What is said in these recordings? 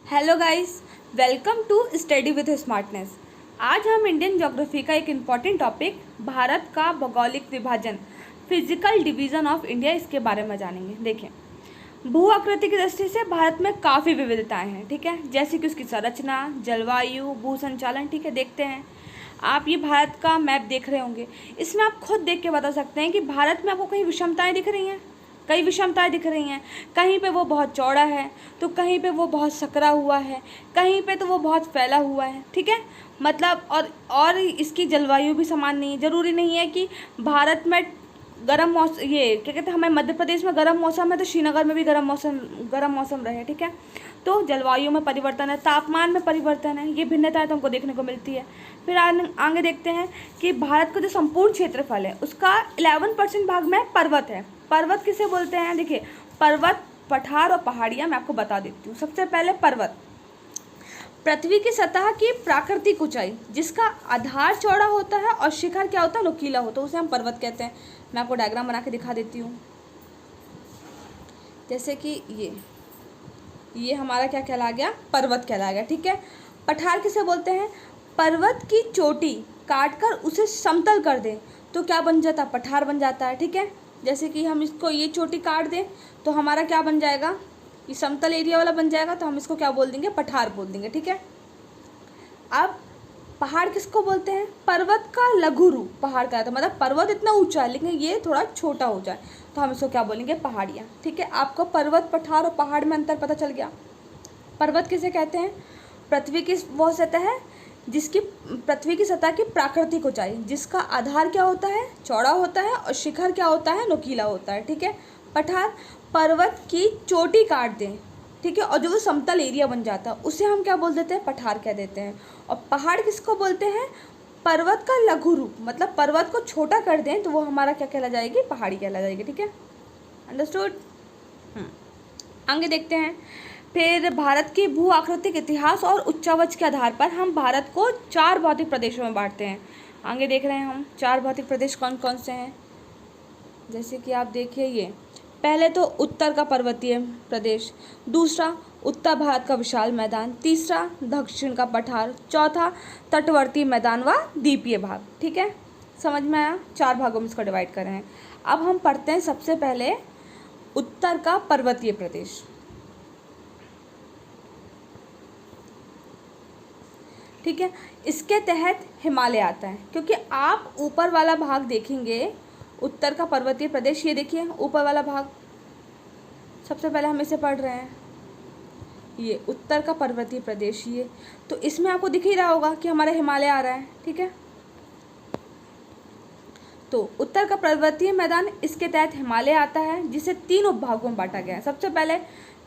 Hello guys, welcome to study with smartness. आज हम Indian geography का एक इम्पॉर्टेंट टॉपिक भारत का भौगोलिक विभाजन फिजिकल डिवीज़न ऑफ इंडिया इसके बारे में जानेंगे। देखें, भू आकृति की दृष्टि से भारत में काफ़ी विविधताएं हैं, ठीक है, जैसे कि उसकी संरचना, जलवायु, भू संचालन, ठीक है। देखते हैं, आप ये भारत का मैप देख रहे होंगे, इसमें आप खुद देख के बता सकते हैं कि भारत में आपको कहीं विषमताएं दिख रही हैं, कई विषमताएं दिख रही हैं। कहीं पे वो बहुत चौड़ा है तो कहीं पे वो बहुत सकरा हुआ है, कहीं पे तो वो बहुत फैला हुआ है, ठीक है। मतलब और इसकी जलवायु भी समान नहीं है। ज़रूरी नहीं है कि भारत में गर्म मौसम, ये क्या कहते हैं, हमें मध्य प्रदेश में गर्म मौसम है तो श्रीनगर में भी गर्म मौसम रहे, ठीक है। तो जलवायु में परिवर्तन है, तापमान में परिवर्तन है, ये भिन्नताएं तो हमको देखने को मिलती है। फिर आगे देखते हैं कि भारत का जो संपूर्ण क्षेत्रफल है उसका 11% भाग में पर्वत है। पर्वत किसे बोलते हैं? देखिए, पर्वत, पठार और पहाड़ियाँ मैं आपको बता देती हूँ। सबसे पहले पर्वत, पृथ्वी की सतह की प्राकृतिक ऊंचाई जिसका आधार चौड़ा होता है और शिखर क्या होता है, नुकीला होता है, उसे हम पर्वत कहते हैं। मैं आपको डायग्राम बना के दिखा देती हूँ। जैसे कि ये हमारा क्या कहला गया, पर्वत कहला गया, ठीक है। पठार किसे बोलते हैं? पर्वत की चोटी काटकर उसे समतल कर दें तो क्या बन जाता, पठार बन जाता है, ठीक है। जैसे कि हम इसको, ये चोटी काट दें तो हमारा क्या बन जाएगा, ये समतल एरिया वाला बन जाएगा, तो हम इसको क्या बोल देंगे, पठार बोल देंगे, ठीक है। अब पहाड़ किसको बोलते हैं? पर्वत का लघु रूप पहाड़ का है, मतलब पर्वत इतना ऊंचा है लेकिन ये थोड़ा छोटा हो जाए तो हम इसको क्या बोलेंगे, पहाड़ियाँ, ठीक है। आपको पर्वत, पठार और पहाड़ में अंतर पता चल गया। पर्वत किसे कहते हैं? पृथ्वी की वो सतह है जिसकी, पृथ्वी की सतह की प्राकृतिक ऊंचाई जिसका आधार क्या होता है, चौड़ा होता है, और शिखर क्या होता है, नुकीला होता है, ठीक है। पठार, पर्वत की चोटी काट दें, ठीक है, और जो वो समतल एरिया बन जाता है उसे हम क्या बोल देते हैं, पठार कह देते हैं। और पहाड़ किसको बोलते हैं? पर्वत का लघु रूप, मतलब पर्वत को छोटा कर दें तो वो हमारा क्या कहला जाएगी, पहाड़ी कहला जाएगी, ठीक है। अंडरस्टूड। आगे देखते हैं। फिर भारत की भू आकृतिक इतिहास और उच्चावच के आधार पर हम भारत को 4 भौतिक प्रदेशों में बांटते हैं। आगे देख रहे हैं हम 4 भौतिक प्रदेश कौन कौन से हैं। जैसे कि आप देखिए, ये पहले तो उत्तर का पर्वतीय प्रदेश, दूसरा उत्तर भारत का विशाल मैदान, तीसरा दक्षिण का पठार, चौथा तटवर्ती मैदान व द्वीपीय भाग, ठीक है। समझ में आया? 4 भागों में इसको डिवाइड कर रहे हैं। अब हम पढ़ते हैं सबसे पहले उत्तर का पर्वतीय प्रदेश, ठीक है। इसके तहत हिमालय आता है, क्योंकि आप ऊपर वाला भाग देखेंगे उत्तर का पर्वतीय प्रदेश, ये देखिए ऊपर वाला भाग, सबसे पहले हम इसे पढ़ रहे हैं, ये उत्तर का पर्वतीय प्रदेश, ये तो इसमें आपको दिख ही रहा होगा कि हमारा हिमालय आ रहा है, ठीक है। तो उत्तर का पर्वतीय मैदान, इसके तहत हिमालय आता है जिसे 3 उपभागों में बांटा गया है। सबसे पहले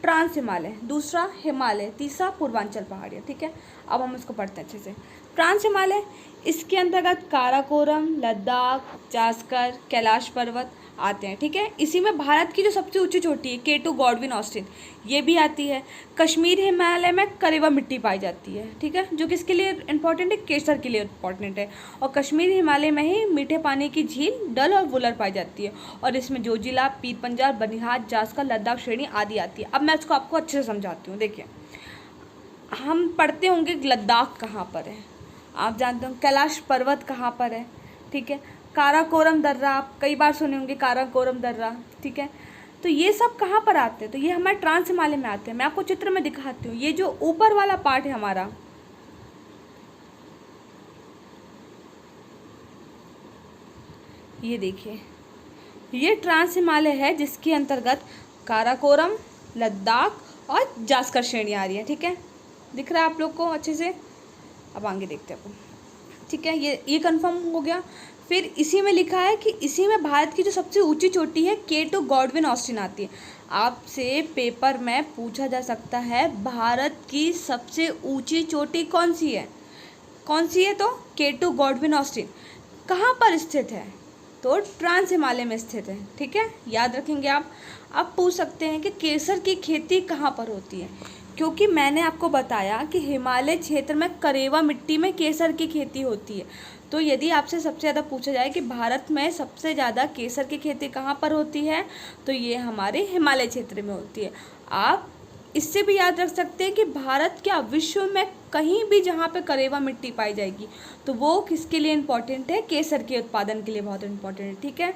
ट्रांस हिमालय, दूसरा हिमालय, तीसरा पूर्वांचल पहाड़ियाँ, ठीक है। अब हम इसको पढ़ते हैं अच्छे से। ट्रांस हिमालय, इसके अंतर्गत काराकोरम, लद्दाख, जास्कर, कैलाश पर्वत आते हैं, ठीक है। इसी में भारत की जो सबसे ऊंची चोटी है K2 गॉडविन ऑस्टिन, ये भी आती है। कश्मीर हिमालय में करेवा मिट्टी पाई जाती है, ठीक है, जो किसके लिए इंपॉर्टेंट है, केसर के लिए इंपॉर्टेंट है। और कश्मीर हिमालय में ही मीठे पानी की झील डल और वुलर पाई जाती है, और इसमें जोजिला, पीर पंजाल, बनिहाल, जास्कर, लद्दाख श्रेणी आदि आती है। अब मैं इसको आपको अच्छे से समझाती हूँ। देखिए, हम पढ़ते होंगे लद्दाख कहाँ पर है, आप जानते हो कैलाश पर्वत कहाँ पर है, ठीक है। काराकोरम दर्रा, आप कई बार सुने होंगे काराकोरम दर्रा, ठीक है। तो ये सब कहाँ पर आते हैं, तो ये हमारे ट्रांस हिमालय में आते हैं। मैं आपको चित्र में दिखाती हूँ। ये जो ऊपर वाला पार्ट है हमारा, ये देखिए, ये ट्रांस हिमालय है जिसके अंतर्गत काराकोरम, लद्दाख और जास्कर श्रेणी आ रही है, ठीक है। दिख रहा है आप लोग को अच्छे से? अब आगे देखते हैं अपन, ठीक है। ये कंफर्म हो गया। फिर इसी में लिखा है कि इसी में भारत की जो सबसे ऊंची चोटी है K2 गॉडविन ऑस्टिन आती है। आपसे पेपर में पूछा जा सकता है भारत की सबसे ऊंची चोटी कौन सी है, कौन सी है, तो K2 गॉडविन ऑस्टिन कहाँ पर स्थित है, तो ट्रांस हिमालय में स्थित है, ठीक है, याद रखेंगे आप। अब पूछ सकते हैं कि केसर की खेती कहाँ पर होती है, क्योंकि मैंने आपको बताया कि हिमालय क्षेत्र में करेवा मिट्टी में केसर की खेती होती है। तो यदि आपसे सबसे ज़्यादा पूछा जाए कि भारत में सबसे ज़्यादा केसर की खेती कहाँ पर होती है, तो ये हमारे हिमालय क्षेत्र में होती है। आप इससे भी याद रख सकते हैं कि भारत क्या विश्व में कहीं भी जहाँ पे करेवा मिट्टी पाई जाएगी तो वो किसके लिए इम्पोर्टेंट है, केसर के उत्पादन के लिए बहुत इम्पोर्टेंट है। ठीक है,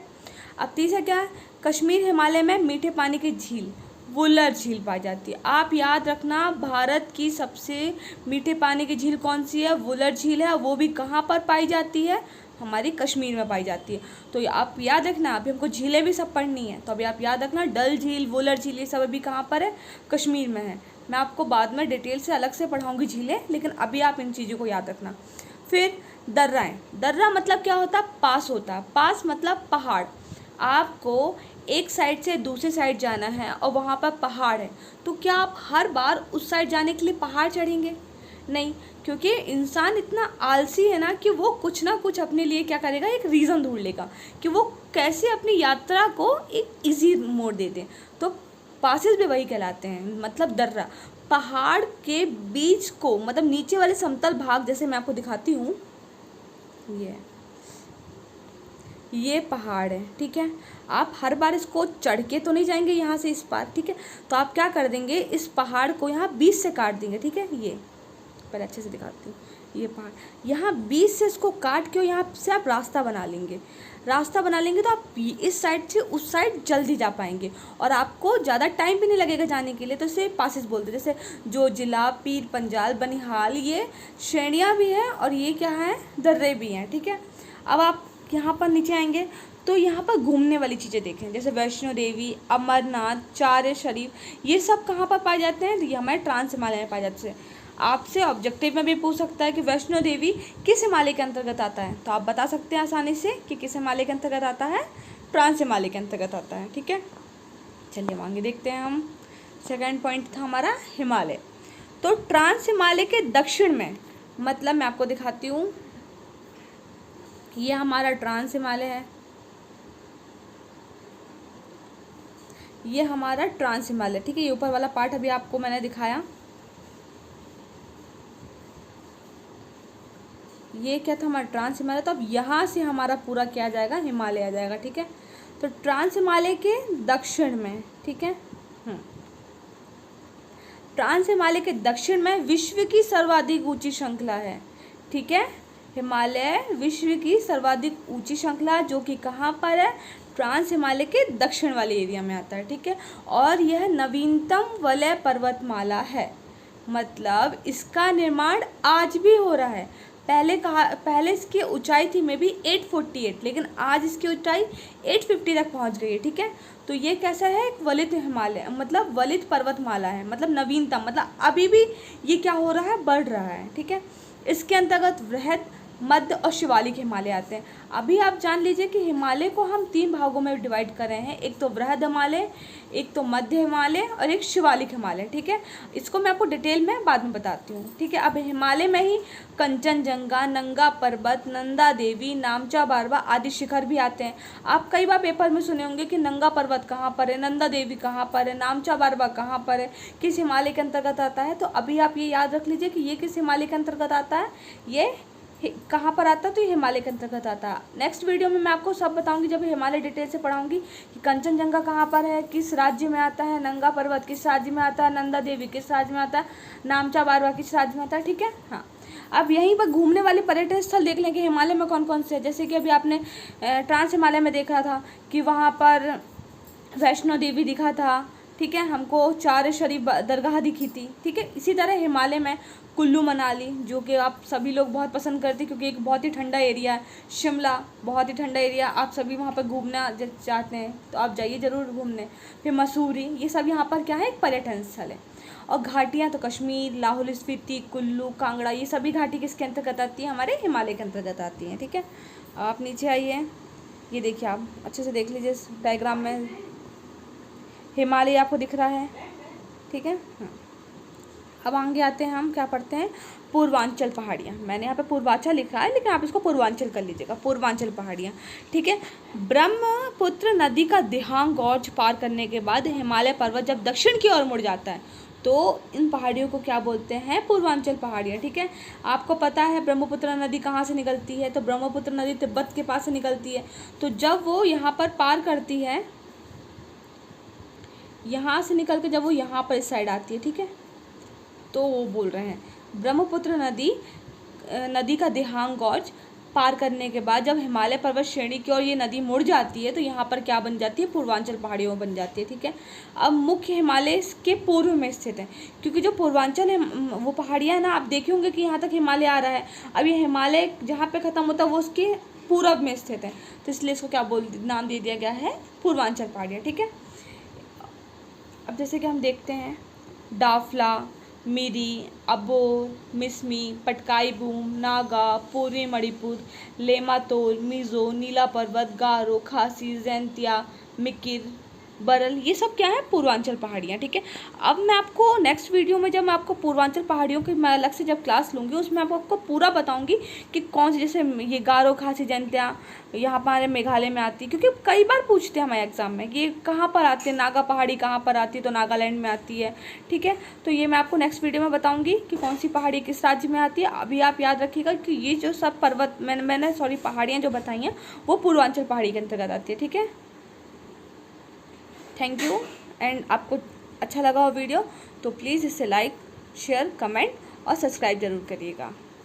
अब तीसरा क्या है, कश्मीर हिमालय में मीठे पानी की झील वुलर झील पाई जाती है। आप याद रखना भारत की सबसे मीठे पानी की झील कौन सी है, वुलर झील है। वो भी कहाँ पर पाई जाती है, हमारी कश्मीर में पाई जाती है। तो आप याद रखना, अभी हमको झीलें भी सब पढ़नी है, तो अभी आप याद रखना डल झील, वुलर झील, ये सब अभी कहाँ पर है, कश्मीर में है। मैं आपको बाद में डिटेल से अलग से पढ़ाऊँगी झीलें, लेकिन अभी आप इन चीज़ों को याद रखना। फिर दर्राएँ, दर्रा मतलब क्या होता है, पास होता है। पास मतलब पहाड़। आपको एक साइड से दूसरी साइड जाना है और वहाँ पर पहाड़ है, तो क्या आप हर बार उस साइड जाने के लिए पहाड़ चढ़ेंगे, नहीं, क्योंकि इंसान इतना आलसी है ना कि वो कुछ ना कुछ अपने लिए क्या करेगा, एक रीज़न ढूंढ लेगा कि वो कैसे अपनी यात्रा को एक इजी मोड दे दें। तो पासेस भी वही कहलाते हैं, मतलब दर्रा पहाड़ के बीच को, मतलब नीचे वाले समतल भाग, जैसे मैं आपको दिखाती हूँ, ये पहाड़ है। ठीक है, आप हर बार इसको चढ़ के तो नहीं जाएंगे यहाँ से इस पार। ठीक है, तो आप क्या कर देंगे, इस पहाड़ को यहाँ 20 से काट देंगे। ठीक है, ये पहले अच्छे से दिखाती हूँ, ये पहाड़ यहाँ 20 से इसको काट के यहाँ से आप रास्ता बना लेंगे। रास्ता बना लेंगे तो आप इस साइड से उस साइड जल्दी जा पाएंगे और आपको ज़्यादा टाइम भी नहीं लगेगा जाने के लिए। तो इसे पासेस बोलते हैं, जैसे जो जिला, पीर पंजाल, बनिहाल, ये श्रेणियाँ भी हैं और ये क्या है, दर्रे भी हैं। ठीक है, अब आप यहाँ पर नीचे आएंगे तो यहाँ पर घूमने वाली चीज़ें देखें, जैसे वैष्णो देवी, अमरनाथ, चार शरीफ, ये सब कहाँ पर पाए जाते हैं, ये हमारे ट्रांस हिमालय में पाए जाते हैं। आपसे ऑब्जेक्टिव में भी पूछ सकता है कि वैष्णो देवी किस हिमालय के अंतर्गत आता है, तो आप बता सकते हैं आसानी से कि किस हिमालय के अंतर्गत आता है, ट्रांस हिमालय के अंतर्गत आता है। ठीक है, चलिए आगे देखते हैं हम। सेकंड पॉइंट था हमारा हिमालय। तो ट्रांस हिमालय के दक्षिण में, मतलब मैं आपको दिखाती हूँ, ये हमारा ट्रांस हिमालय है, ये हमारा ट्रांस हिमालय। ठीक है, ये ऊपर वाला पार्ट अभी आपको मैंने दिखाया, ये क्या था, हमारा ट्रांस हिमालय। तो अब यहाँ से हमारा पूरा क्या आ जाएगा, हिमालय आ जाएगा। ठीक है, तो ट्रांस हिमालय के दक्षिण में, ठीक है, ट्रांस हिमालय के दक्षिण में विश्व की सर्वाधिक ऊंची श्रृंखला है। ठीक है, हिमालय विश्व की सर्वाधिक ऊंची श्रृंखला, जो कि कहाँ पर है, ट्रांस हिमालय के दक्षिण वाले एरिया में आता है। ठीक है, और यह नवीनतम वलय पर्वतमाला है, मतलब इसका निर्माण आज भी हो रहा है। पहले इसकी ऊंचाई थी मे बी 848, लेकिन आज इसकी ऊंचाई 850 तक पहुंच गई है। ठीक है, तो ये कैसा है, एक वलित हिमालय, मतलब वलित पर्वतमाला है, मतलब नवीनतम, मतलब अभी भी ये क्या हो रहा है, बढ़ रहा है। ठीक है, इसके अंतर्गत वृहद, मध्य और शिवालिक हिमालय आते हैं। अभी आप जान लीजिए कि हिमालय को हम 3 भागों में डिवाइड कर रहे हैं, एक तो वृहद हिमालय, एक तो मध्य हिमालय और एक शिवालिक हिमालय। ठीक है, इसको मैं आपको डिटेल में बाद में बताती हूँ। ठीक है, अब हिमालय में ही कंचनजंगा, नंगा पर्वत, नंदा देवी, नामचा बारवा आदि शिखर भी आते हैं। आप कई बार पेपर में सुने होंगे कि नंगा पर्वत कहाँ पर है, नंदा देवी कहाँ पर है, नामचा बारवा कहाँ पर है, किस हिमालय के अंतर्गत आता है। तो अभी आप ये याद रख लीजिए कि ये किस हिमालय के अंतर्गत आता है, ये कहाँ पर आता है, तो ये हिमालय के अंतर्गत आता है। नेक्स्ट वीडियो में मैं आपको सब बताऊंगी, जब हिमालय डिटेल से पढ़ाऊंगी कि कंचनजंगा कहाँ पर है, किस राज्य में आता है, नंगा पर्वत किस राज्य में आता है, नंदा देवी किस राज्य में आता है, नामचा बारवा किस राज्य में आता है। ठीक है, हाँ, अब यहीं पर घूमने वाले पर्यटन स्थल देख लें कि हिमालय में कौन कौन से है। जैसे कि अभी आपने ट्रांस हिमालय में देखा था कि वहाँ पर वैष्णो देवी दिखा था। ठीक है, हमको चार शरीफ दरगाह दिखी थी। ठीक है, इसी तरह हिमालय में कुल्लू मनाली, जो कि आप सभी लोग बहुत पसंद करते हैं क्योंकि एक बहुत ही ठंडा एरिया है। शिमला बहुत ही ठंडा एरिया, आप सभी वहाँ पर घूमना चाहते हैं तो आप जाइए ज़रूर घूमने। फिर मसूरी, ये सब यहाँ पर क्या है, एक पर्यटन स्थल है। और घाटियाँ तो कश्मीर, लाहौल स्पीति, कुल्लू, कांगड़ा, ये सभी घाटी किसके अंतर्गत आती है, हमारे हिमालय के अंतर्गत आती हैं। ठीक है, आप नीचे आइए, ये देखिए, आप अच्छे से देख लीजिए, डायग्राम में हिमालय आपको दिख रहा है। ठीक है, हाँ, अब आगे आते हैं, हम क्या पढ़ते हैं, पूर्वांचल पहाड़ियाँ। मैंने यहाँ पे पूर्वांचल लिखा है, लेकिन आप इसको पूर्वांचल कर लीजिएगा, पूर्वांचल पहाड़ियाँ। ठीक है, ब्रह्मपुत्र नदी का दिहांग गॉर्ज पार करने के बाद हिमालय पर्वत जब दक्षिण की ओर मुड़ जाता है तो इन पहाड़ियों को क्या बोलते हैं, पूर्वांचल पहाड़ियाँ। ठीक है, आपको पता है ब्रह्मपुत्र नदी कहाँ से निकलती है, तो ब्रह्मपुत्र नदी तिब्बत के पास से निकलती है। तो जब वो यहाँ पर पार करती है यहाँ से निकल के जब वो यहाँ पर इस साइड आती है, ठीक है, तो वो बोल रहे हैं ब्रह्मपुत्र नदी का दिहांग गॉर्ज पार करने के बाद जब हिमालय पर्वत श्रेणी की ओर ये नदी मुड़ जाती है तो यहाँ पर क्या बन जाती है, पूर्वांचल पहाड़ियों बन जाती है, ठीक है। अब मुख्य हिमालय के पूर्व में स्थित है, क्योंकि जो पूर्वांचल है वो पहाड़ियाँ है ना, आप देखे होंगे कि यहाँ तक हिमालय आ रहा है। अब ये हिमालय जहाँ पे ख़त्म होता है वो उसके पूरब में स्थित है, तो इसलिए इसको क्या नाम दे दिया गया है, पूर्वांचल पहाड़ियाँ, ठीक है। अब जैसे कि हम देखते हैं डाफला, मिरी, अबोर, मिसमी, पटकाई बूम, नागा, पूर्वी मणिपुर, लेमातोर, मिज़ो, नीला पर्वत, गारो, खासी, जैंतिया, मिकिर, बरल, ये सब क्या है, पूर्वांचल पहाड़ियाँ, ठीक है। अब मैं आपको नेक्स्ट वीडियो में जब मैं आपको पूर्वांचल पहाड़ियों की मैं अलग से जब क्लास लूँगी उसमें आपको पूरा बताऊँगी कि कौन से, जैसे ये गारो, खासी, जैंतिया यहाँ पर हमारे मेघालय में आती है, क्योंकि कई बार पूछते हैं हमारे एग्जाम में ये कहाँ पर आते हैं, नागा पहाड़ी कहाँ पर आती है, तो नागालैंड में आती है, ठीक है। तो ये मैं आपको नेक्स्ट वीडियो में बताऊँगी कि कौन सी पहाड़ी किस राज्य में आती है। अभी आप याद रखिएगा कि ये जो सब पर्वत मैंने पहाड़ियाँ जो बताई हैं वो पूर्वांचल पहाड़ी के अंतर्गत आती है, ठीक है। Thank you. एंड आपको अच्छा लगा हो वीडियो तो प्लीज़ इसे लाइक, शेयर, कमेंट और सब्सक्राइब ज़रूर करिएगा।